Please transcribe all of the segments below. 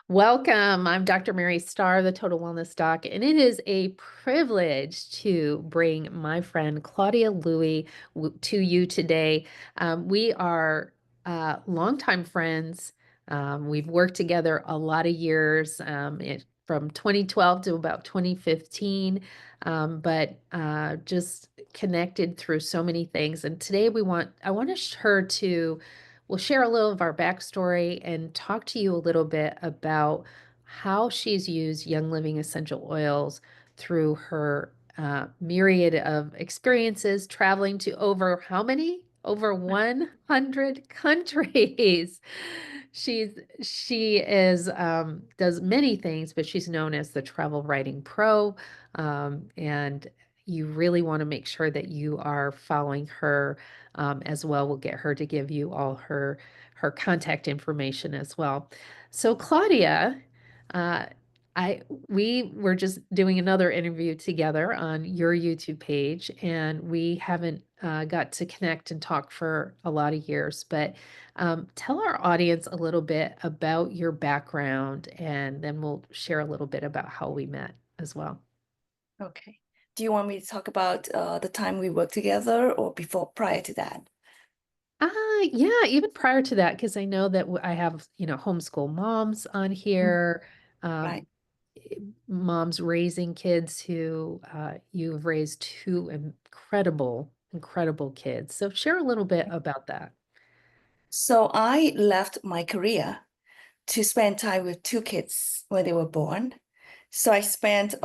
Welcome. I'm Dr. Mary Starr, the Total Wellness Doc, and it is a privilege to bring my friend Claudia Looi to you today. We are longtime friends. We've worked together a lot of years, from 2012 to about 2015, but just connected through so many things. And today I want her to we'll share a little of our backstory and talk to you a little bit about how she's used Young Living essential oils through her myriad of experiences, traveling to over how many? Over 100 countries. She is does many things, but she's known as the travel writing pro. And you really want to make sure that you are following her as well. We'll get her to give you all her contact information as well. So Claudia, uh, I we were just doing another interview together on your YouTube page, and we haven't got to connect and talk for a lot of years. But tell our audience a little bit about your background, and then we'll share a little bit about how we met as well. Okay. Do you want me to talk about the time we worked together or prior to that? Yeah, even prior to that, because I know that I have, homeschool moms on Mm. here, um, Right. moms raising kids who you've raised two incredible, incredible kids. So share a little bit about that. So I left my career to spend time with two kids when they were born. So I spent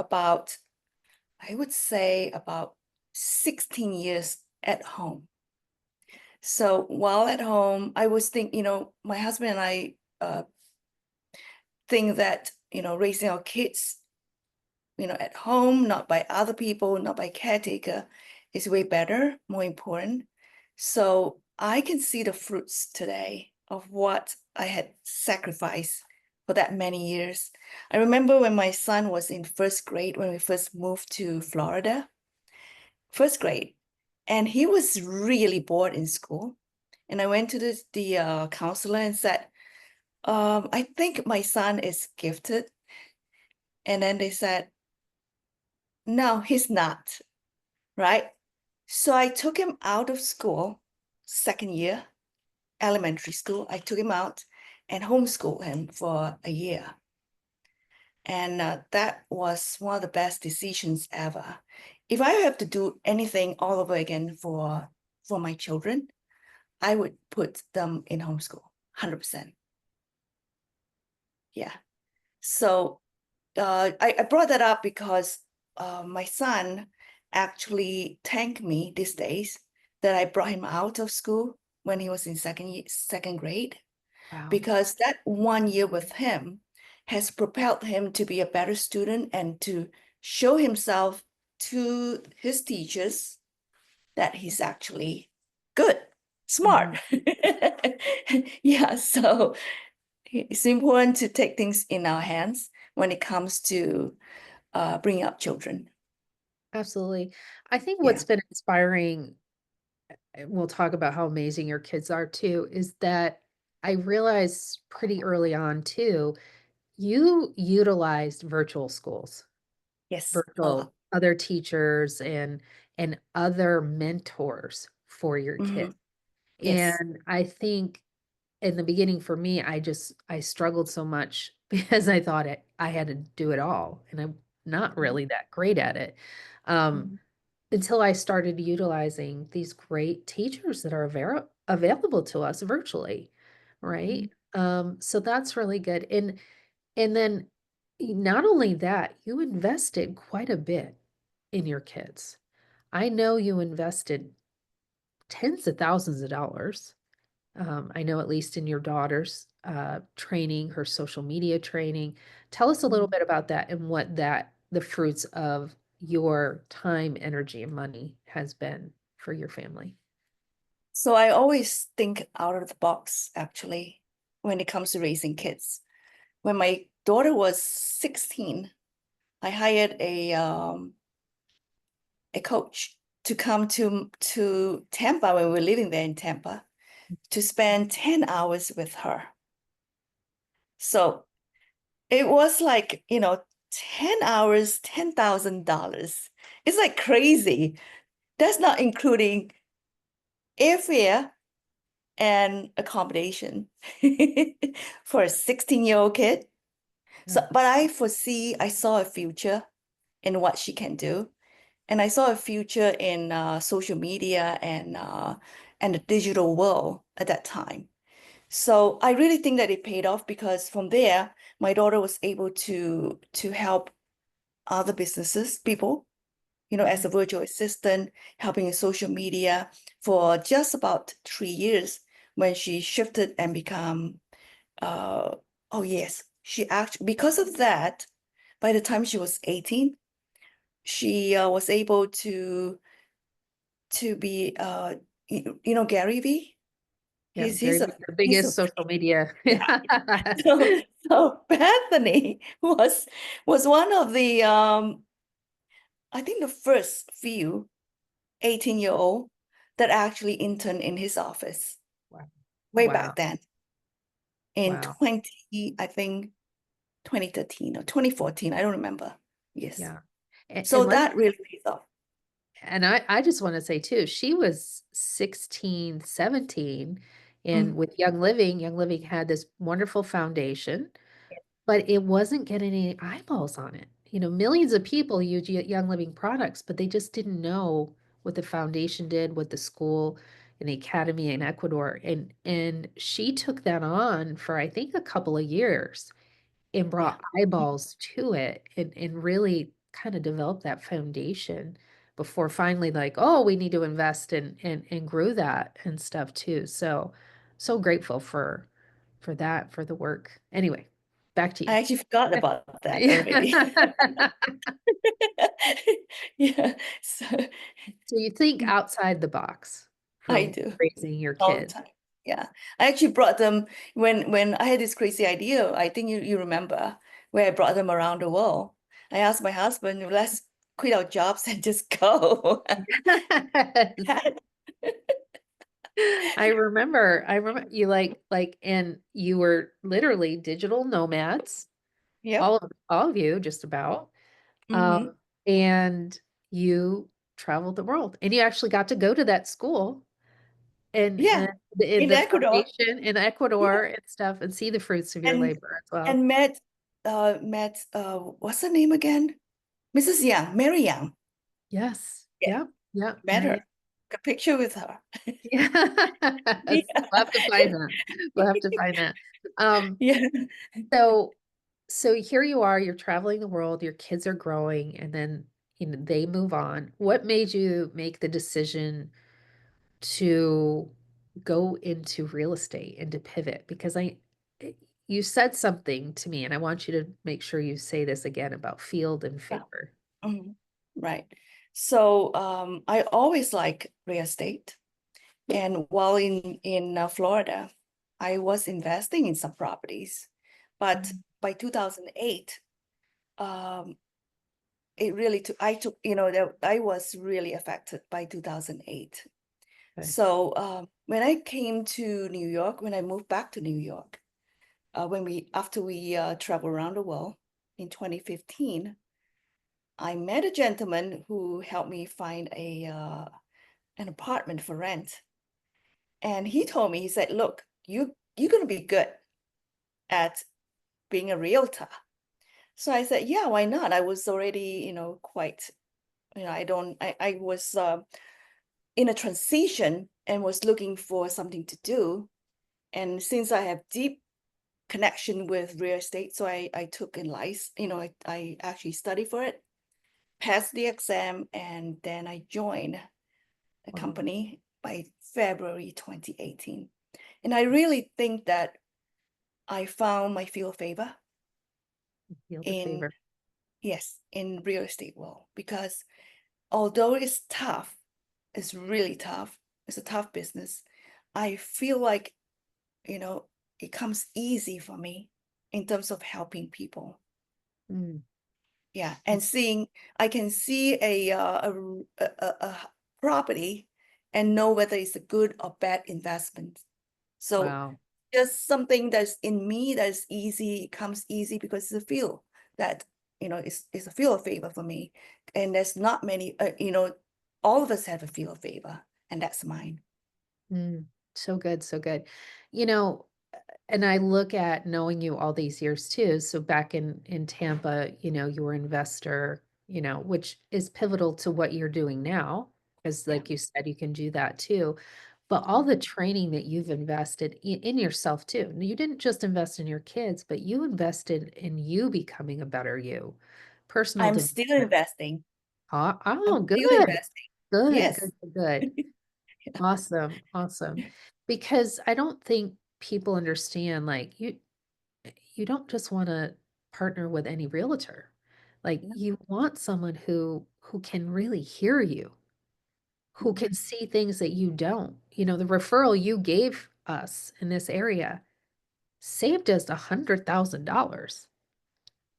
I would say about 16 years at home. So while at home, I was my husband and I think that, raising our kids, at home, not by other people, not by caretaker, is way better, more important. So I can see the fruits today of what I had sacrificed for that many years. I remember when my son was in first grade, when we first moved to Florida, first grade, and he was really bored in school. And I went to the counselor and said, I think my son is gifted. And then they said, no, he's not, right? So I took him out of school, second year, elementary school. I took him out and homeschooled him for a year. And that was one of the best decisions ever. If I have to do anything all over again for my children, I would put them in homeschool, 100%. Yeah. So I brought that up because my son actually thanked me these days that I brought him out of school when he was in second grade, Wow. because that 1 year with him has propelled him to be a better student and to show himself to his teachers that he's actually good, Mhm. smart. Yeah, so it's important to take things in our hands when it comes to bringing up children. Absolutely. I think Yeah. what's been inspiring, we'll talk about how amazing your kids are too, is that I realized pretty early on too, you utilized virtual schools. Yes, a lot. Virtual other teachers and other mentors for your kid. Hmm. Yes. And I think in the beginning for me, I struggled so much because I thought I had to do it all, and I'm not really that great at it. Um, Mhm. until I started utilizing these great teachers that are available to us virtually, Mhm. right? So that's really good. And then not only that, you invested quite a bit in your kids. I know you invested tens of thousands of dollars. I know at least in your daughter's training, her social media training. Tell us a little Mhm. bit about that and what the fruits of your time, energy, and money has been for your family. So I always think out of the box, actually, when it comes to raising kids. When my daughter was 16, I hired a coach to come to Tampa when we were living there in Tampa to spend 10 hours with her. So it was like, 10 hours, $10,000. It's like crazy. That's not including airfare and accommodation for a 16-year-old kid. So, Yeah. but I saw a future in what she can do. And I saw a future in social media and the digital world at that time. So I really think that it paid off because from there, my daughter was able to help other businesses, people, as Mhm. a virtual assistant, helping in social media for just about 3 years when she shifted and become, oh yes, she actually, because of that, by the time she was 18, she was able to be, Gary V. Yeah, He's a, the he's biggest a, social media. yeah. So, so Bethany was one of the, I think the first few 18-year-old that actually interned in his office Wow. way Wow. back then in Wow. I think 2013 or 2014. I don't remember. Yes. Yeah. So And let's that really pays off. and I just want to say too, she was 16, 17, and Mhm. with Young Living had this wonderful foundation, but it wasn't getting any eyeballs on it. Millions of people use Young Living products, but they just didn't know what the foundation did, what the school and the academy in Ecuador. And she took that on for I think a couple of years and Yeah. brought eyeballs to it and really kind of developed that foundation before finally like, oh, we need to invest and grew that and stuff too. So grateful for that, for the work. Anyway, back to you. I actually forgot about that already. Yeah. Yeah. So So you think outside the box I for do raising your all the kids. time. Yeah. I actually brought them when I had this crazy idea. I think you remember where I brought them around the world. I asked my husband, let's quit our jobs and just go. Yes. I remember you and you were literally digital nomads, Yep. all of you, just about. Hmm. And you traveled the world and you actually got to go to that school and, Yeah. in In the Ecuador. foundation in Yeah. Ecuador and stuff and see the fruits of your And labor as well. and met what's her name again? Mrs. Yang, Mary Yang. Yes. Yeah. Yep. Yep. Met her. Mary. Took a picture with her. Yes. We'll have to find that. We'll have to find that. Um, Yeah. so so here you are, you're traveling the world, your kids are growing, and then they move on. What made you make the decision to go into real estate and to pivot? Because you said something to me, and I want you to make sure you say this again about field and Yeah. favor. Mhm. Right. So I always like real estate. And while in Florida, I was investing in some properties. But Mm. by 2008, um, it really took, I took, that I was really affected by 2008. Okay. So when I came to New York, when I moved back to New York, after we traveled around the world in 2015, I met a gentleman who helped me find an apartment for rent. And he told me, he said, look, you're gonna be good at being a realtor. So I said, yeah, why not? I was already, quite, I was in a transition and was looking for something to do. And since I have deep connection with real estate, so I took in license, I actually studied for it, passed the exam, and then I joined a Wow. company by February 2018. And I really think that I found my field of favor Field of in, favor. yes, in real estate world, because although it's tough, it's really tough, it's a tough business, I feel like, you know, it comes easy for me in terms of helping people. Mm. Yeah, and I can see a property and know whether it's a good or bad investment. So Wow. just something that's in me that's easy, it comes easy because it's a feel that, it's a feel of favor for me. And there's not many, all of us have a feel of favor, and that's mine. Mm, so good, so good. You know, and I look at knowing you all these years too. So back in Tampa, you were investor, which is pivotal to what you're doing now, because Yeah. like you said, you can do that too. But all the Mhm. training that you've invested in yourself too. You didn't just invest in your kids, but you invested in you becoming a better you. Personal I'm still development. investing. Oh, I'm oh, still good. investing. Good, Yes. good, good, good. Awesome, awesome. Because I don't think people understand, like, you don't just wanna partner with any realtor. Like, Yeah. you want someone who can really hear you, who Mhm. can see things that you don't. The referral you gave us in this area saved us $100,000.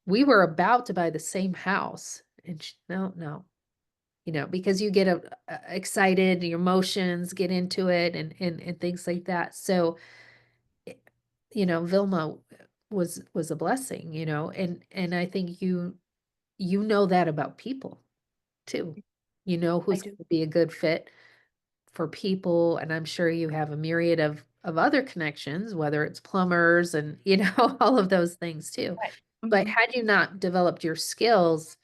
We were about to buy the same house, and sh no, no. Because you get excited, your emotions get into it and things like that. So, eh, Vilma was a blessing, and I think you know that about people too. You know I who's do. gonna be a good fit for people, and I'm sure you have a myriad of other connections, whether it's plumbers and, all of those things too. Right. But Mhm. had you not developed your skills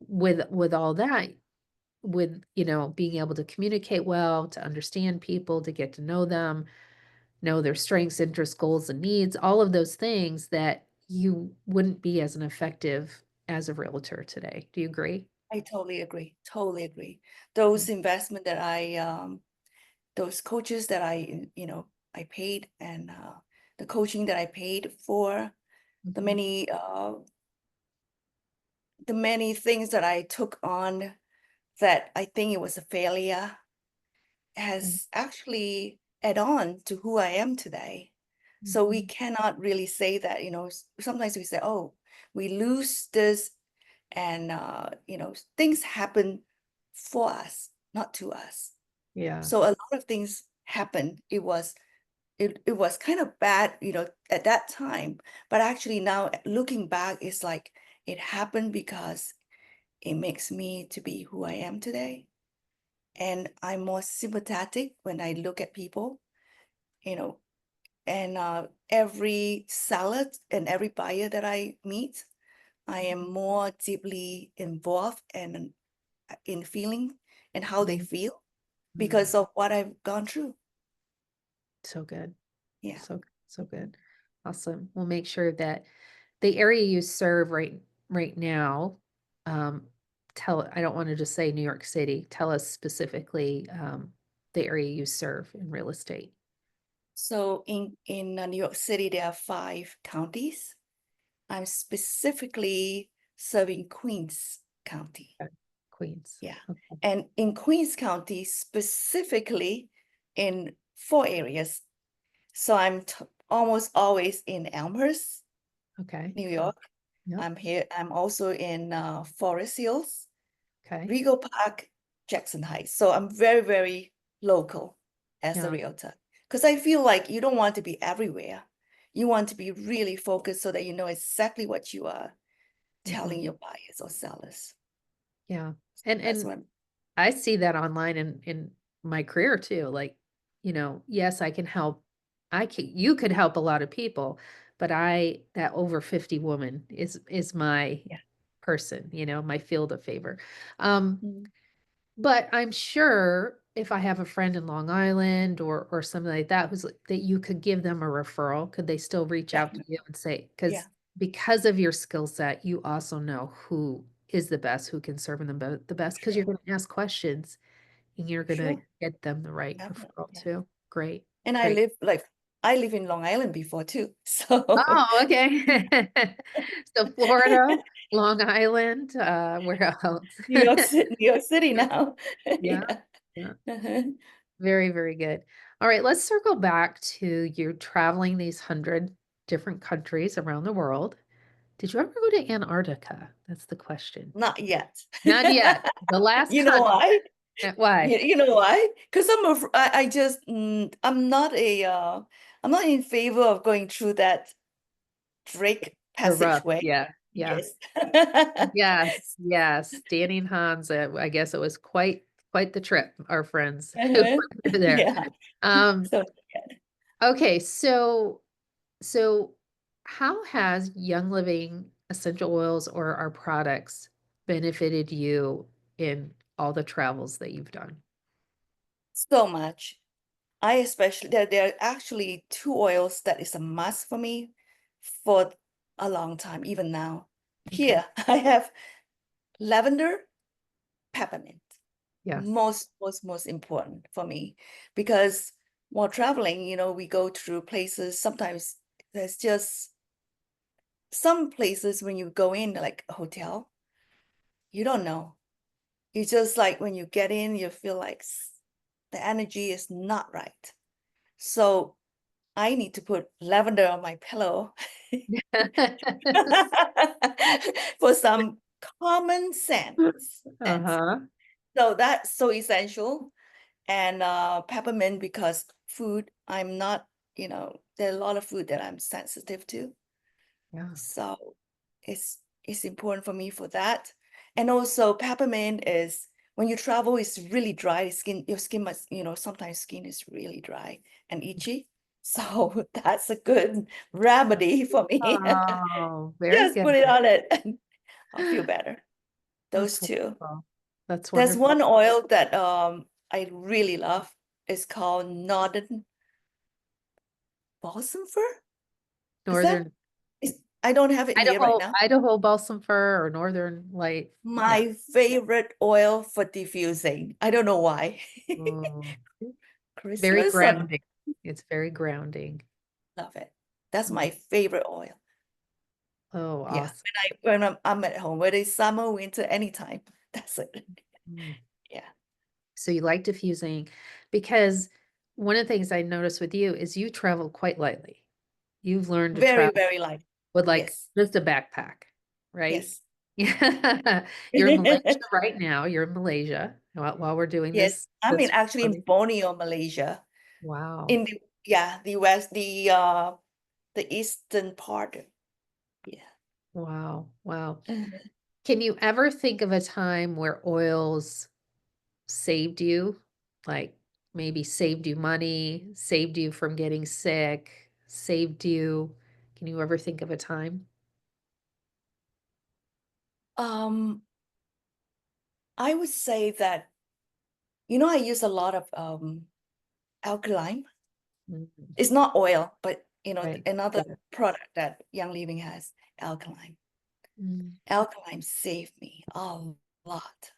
with all that, with, being able to communicate well, to understand people, to get to know them, know their strengths, interests, goals, and needs, all of those things that you wouldn't be as an effective as a realtor today. Do you agree? I totally agree. Totally agree. Mm, Those investment that those coaches that I paid, and the coaching that I paid for, the mhm, many uh the many things that I took on that I think it was a failure mm, has actually add on to who I am today. So we mhm. cannot really say that, sometimes we say, oh, we lose this, and things happen for us, not to us. Yeah. So a lot of things happened. It was kind of bad, at that time. But actually now looking back, it's like it happened because it makes me to be who I am today. And I'm more sympathetic when I look at people, you know, and every seller and every buyer that I meet, I am Mhm, more deeply involved and in feeling and how they mhm, feel mhm. because of what I've gone through. So good. Yeah. So Mhm. good. Awesome. We'll make sure that the area you serve right now, um, I don't want to just say New York City. Tell us specifically the area you serve in real estate. So in New York City, there are 5 counties. I'm specifically serving Queens County. Okay. Queens. Yeah. Okay. And in Queens County, specifically in 4 areas. So I'm almost always in Elmhurst, Okay. New York. Yep. I'm here. I'm also in Forest Hills, Okay. Regal Park, Jackson Heights. So I'm very, very local as a Yeah. realtor because I feel like you don't want to be everywhere. You want to be really focused so that you know exactly what you are Mhm. telling your buyers or sellers. Yeah. And That's and what. I see that online in my career too. Like, yes, I can help. You could help a lot of people, but that over 50 woman is my Yeah. person, my field of favor. Um, Mm. but I'm sure if I have a friend in Long Island or something like that, that you could give them a referral, could they still reach out to Definitely. you and say, Yeah. because of your skill set, you also know who is the best, who can serve them the best, because you're Sure. going to ask questions and you're going to Sure. get them the right Definitely. referral Yeah. too. Great. And Great. I live in Long Island before too. So Oh, okay. So Florida, Long Island, where else? New York City now. Yeah. Yeah. Yeah. Uh-huh. Very, very good. All right, let's circle back to you traveling these 100 different countries around the world. Did you ever go to Antarctica? That's the question. Not yet. Not yet. The last You know country. why? Why? You know why? Because I just I'm not a I'm not in favor of going through that Drake The rough, passageway. yeah, yeah. Yes. Yes, yes. Danny and Hans, I guess it was quite the trip, our friends who Uh-huh. were there. Yeah. Um, So yeah. okay, so how has Young Living essential oils or our products benefited you in all the travels that you've done? So much. I especially there are actually two oils that is a must for me for a long time, even now. Okay. Here I have lavender, peppermint. Yes. Most important for me because while traveling, we go through places. Sometimes there's just some places when you go in, like a hotel, you don't know. You just like when you get in, you feel like the energy is not right. So I need to put lavender on my pillow for some common sense. Uh-huh. So that's so essential. And peppermint because food, I'm not, there are a lot of food that I'm sensitive to. Yeah. So it's important for me for that. And also peppermint is when you travel, it's really dry. Your skin must, sometimes skin is really dry and itchy. So that's a good remedy for me. Oh, very Just good. put it on it and I'll feel better. Those That's two. wonderful. That's There's wonderful. one oil that I really love. It's called Northern Balsam Fir. Is that Northern is I don't have it here right now. Idaho balsam fir or Northern light. Yeah. My favorite oil for diffusing. I don't know why. Mm. Very Christmas or grounding. It's very grounding. love it. That's Mm. my favorite oil. Oh, Yeah. awesome. When I'm at home, whether it's summer, winter, anytime. That's it. Mm. Yeah. So you like diffusing because one of the things I noticed with you is you travel quite lightly. You've learned to Very, travel very light. with like Yes. just a backpack, right? Yes. Yeah. You're in Malaysia right now. You're in Malaysia while we're doing Yes. I'm in this actually in recording. Borneo, Malaysia. Wow. In the west, the eastern part. Yeah. Wow. Wow. Mhm. Can you ever think of a time where oils saved you? Like maybe saved you money, saved you from getting sick, saved you. Can you ever think of a time? Um, I would say that, I use a lot of alkaline. Mm, It's not oil, but right. another Got it. product that Young Living has, alkaline. Mm, Alkaline saved me a lot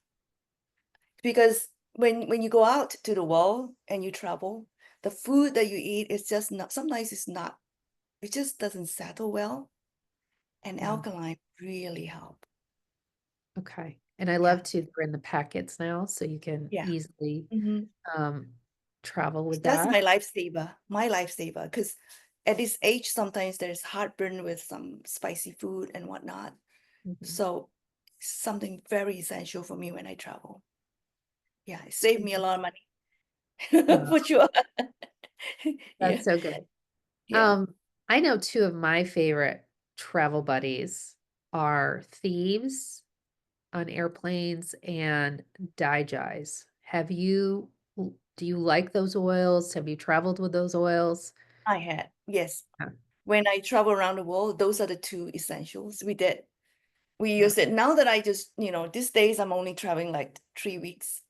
because when you go out to the world and you travel, the food that you eat is just not, sometimes it's not, it just doesn't settle well. And yeah. alkaline really help. Okay. And I Yeah. love to they're in the packets now, so you can Yeah. easily Mhm. um travel with That's that. my lifesaver. Because at this age, sometimes there's heartburn with some spicy food and whatnot. Mhm. So something very essential for me when I travel. Yeah, it saved me a lot of money Wow, for sure. Yeah, that's so good. yeah. Um, I know two of my favorite travel buddies are thieves on airplanes and Dijais. Do you like those oils? Have you traveled with those oils? I had, yes. Yeah. When I travel around the world, those are the two essentials we did. We Yeah. use it now that I just, these days I'm only traveling like 3 weeks.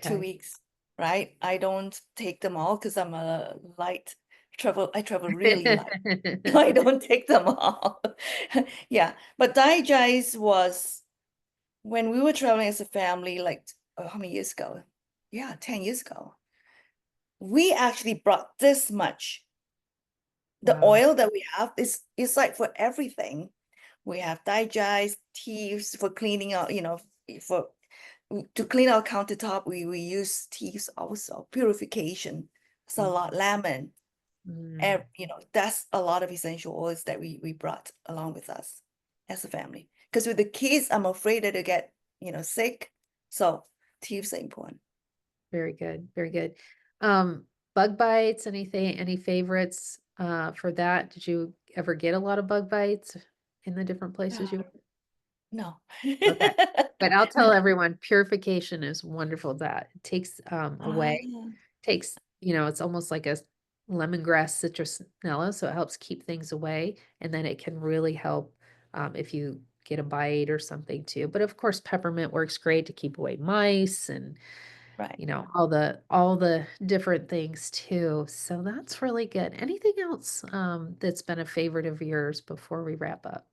two Okay. weeks, right? I don't take them all because I'm a light travel. I travel really light. I don't take them all. Yeah, but Digest was when we were traveling as a family, like how many years ago? Yeah, 10 years ago. We actually brought this much. The Wow. oil that we have is like for everything. We have digest, teas for cleaning out, for to clean our countertop, we use teas also, purification. It's a lot, Mhm. lemon, Mm, and that's a lot of essential oils that we brought along with us as a family. Because with the kids, I'm afraid that they get, sick. So teas are important. very good. Very good. Um, bug bites, anything, any favorites, for that? Did you ever get a lot of bug bites in the different places you went? No. Okay. But I'll tell No. everyone purification is wonderful that it takes, away Ah, takes, it's almost like a lemongrass citronella, so it helps keep things away, and then it can really help, if you get a bite or something too. But of course, peppermint works great to keep away mice and, right. all the different things too. So that's really good. Anything else, that's been a favorite of yours before we wrap up?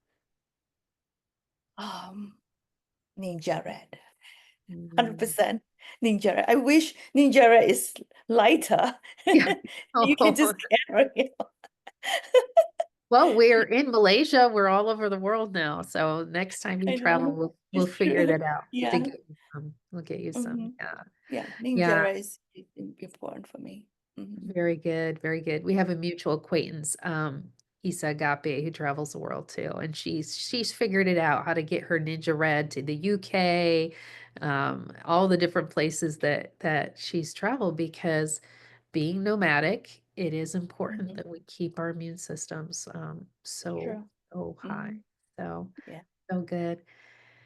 Um, Ninja Red. Mm. 100% Ninja Red. I wish Ninja Red is lighter. Yeah. You can Oh. just carry it. Well, we're in Malaysia, we're all over the world now, so next time you I travel, know. we'll It's figure true. that out to Yeah. get you some. We'll get you some, Mhm. yeah. Yeah. Ninja Yeah, Red is important for me. Mhm. very good, very good. We have a mutual acquaintance, Isa Agape, who travels the world too, and she's figured it out how to get her Ninja Red to the UK, all the different places that she's traveled because being nomadic, it is important Mhm. that we keep our immune systems, so, True. so high. Mhm. So, Yeah. so good.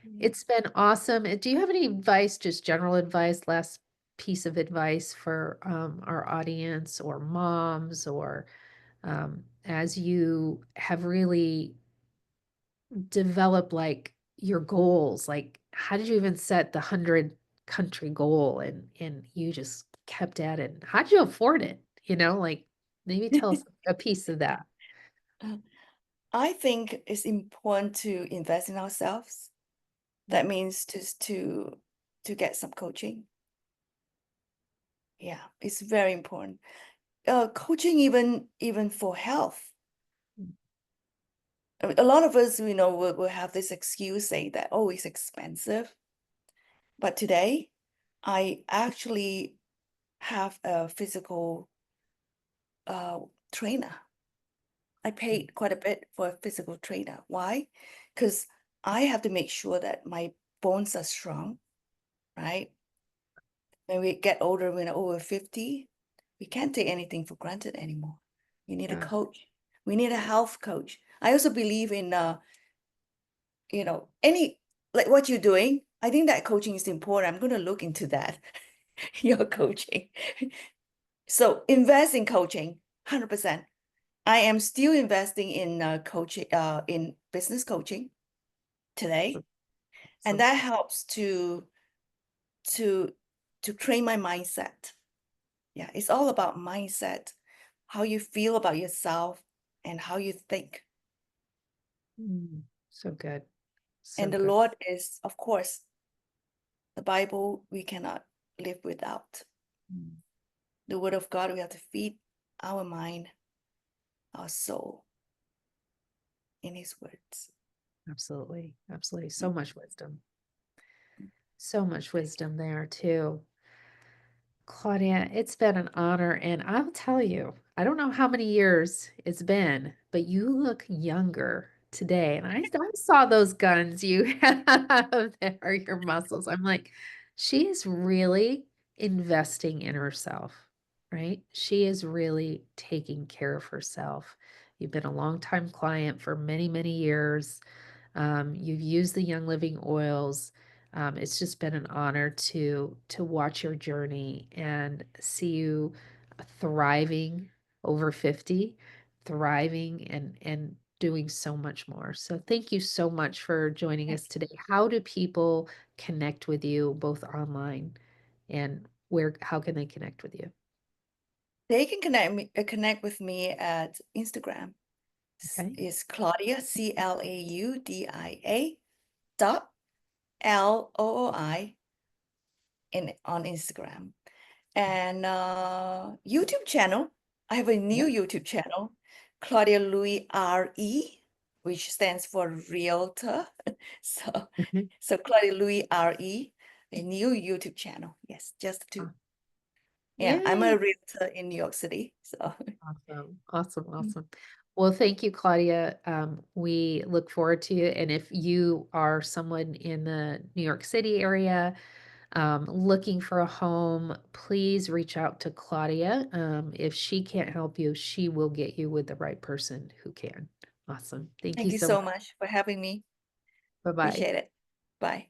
Yeah. It's been awesome. Do you have any advice, just general advice, last piece of advice for our audience or moms or as you have really developed like your goals, like how did you even set the 100 country goal and you just kept at it? How did you afford it? Like maybe tell us a piece of that. Uh, I think it's important to invest in ourselves. That means to get some coaching. Yeah, it's very important. Coaching even for health. Mm, I mean, a lot of us, will have this excuse saying that, oh, it's expensive. But today, I actually have a physical uh, trainer. I mm, paid quite a bit for a physical trainer. Why? Because I have to make sure that my bones are strong, right? When we get older, when we're over 50, we can't take anything for granted anymore. You need a yeah. coach. We need a health coach. I also believe in any like what you're doing. I think that coaching is important. I'm going to look into that, your coaching. So invest in coaching, 100%. I am still investing in coaching, in business coaching So, today, and so that helps to to train my mindset. Yeah, it's all about mindset, how you feel about yourself and how you think. so good. So And the good. Lord is, of course, the Bible we cannot live without. Mm, The Word of God, we have to feed our mind, our soul in His words. absolutely. Absolutely. So much wisdom there too. Claudia, it's been an honor, and I'll tell you, I don't know how many years it's been, but you look younger today. And I saw those guns you have there, your muscles. I'm like, she is really investing in herself, right? She is really taking care of herself. You've been a longtime client for many, many years. You've used the Young Living oils. It's just been an honor to watch your journey and see you thriving over 50, thriving and doing so much more. So thank you so much for joining us today. How do people connect with you both online and how can they connect with you? They can connect with me at Instagram. Okay. Is Claudia Claudia dot Looi in on Instagram. And YouTube channel. I have a new Yep. YouTube channel, Claudia Looi RE, which stands for realtor. So Mhm. so Claudia Looi RE, a new YouTube channel. Yes, just two. Aw- Yeah, I'm a Yay. realtor in New York City. So Awesome. Awesome. Awesome. Well, thank you, Claudia. We look forward to you. And if you are someone in the New York City area, looking for a home, please reach out to Claudia. If she can't help you, she will get you with the right person who can. Awesome. Thank you Thank you so much. so much for having me. Bye bye. Appreciate it. Bye.